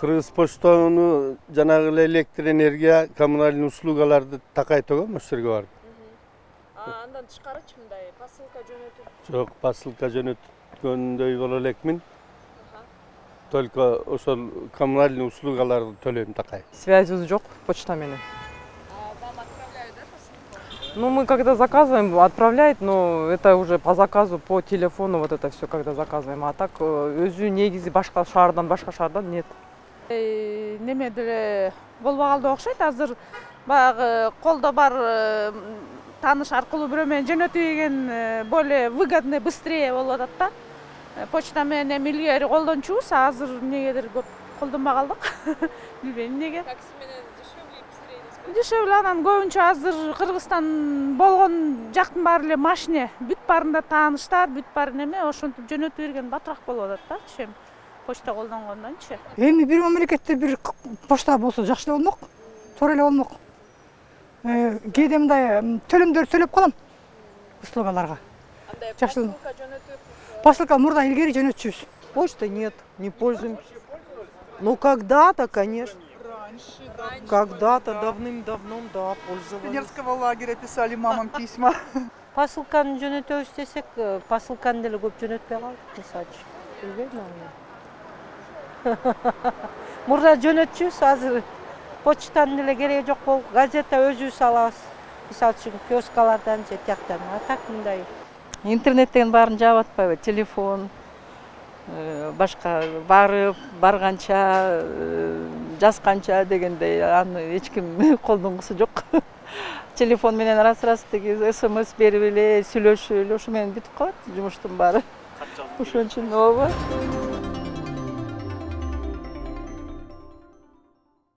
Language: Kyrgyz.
Kırgız Poçta'nı janagı elektr energiya kommunalный услугаларды takaytoga müşterge var. Andan çıkarıç mınday посылка жөнөтүп? Çok посылка жөнөткөндөй боло элекмин. Только ошол коммунальный услугаларды төлөйм такай. Связью жок почта менен. Вам отправляют, да, посылку? Ну, мы когда заказываем, отправляет, но это уже по заказу, по телефону, вот это все, когда заказываем. А так, өзү негизи башка шаардан нет. Неме деле болбой калды окшойт. Азыр баягы колдо бар тааныш аркылуу бирөө менен жөнөтүү деген более выгодный, быстрее болуп атат да. Почта менен эми илгери колдончубуз, азыр эмнегедир көп колдонбой калдык. Билбейм эмнеге. Такси менен дешевле и быстрее дейсизби? Дешевле, анан көбүнчө азыр Кыргызстан болгон жактын баары эле машине, бүт баарында тааныштар, бүт баары неме, ошентип жөнөтүп берген батыраак болуп атат да, чем. Почта колдонгондончу. Эми бир мамлекетте бир почта болсо жакшы эле болмок, туура эле болмок. Кээде мындай төлөмдөр төлөп калам услугаларга. Андай Жакшы. посылка жөнөтүп. Посылка мурда илгери жөнөтчүбүз. Почта нет, не пользуемся. Ну, когда-то, конечно. Когда-то, давным-давно, да, пользовались. Пионерского лагеря писали мамам письма. Посылканы жөнөтөбүз десек, посылканы деле көп жөнөтпөй калдык, мисалчы. Билбейм аны. Мурда жөнөтчүбүз, азыр почтанын деле кереги жок болуп, газета өзүбүз алабыз. Мисалы үчүн киоскалардан же тияктан. А так мындай. Интернеттен баарын жаап атпайбы, телефон, башка барып, барганча, жазганча дегендей аны эч ким колдонгусу жок. Телефон менен арас деги СМС берип эле, сүйлөшүп эле, ошо менен бүтүп калат жумуштун баары. Ошон үчүн ооба.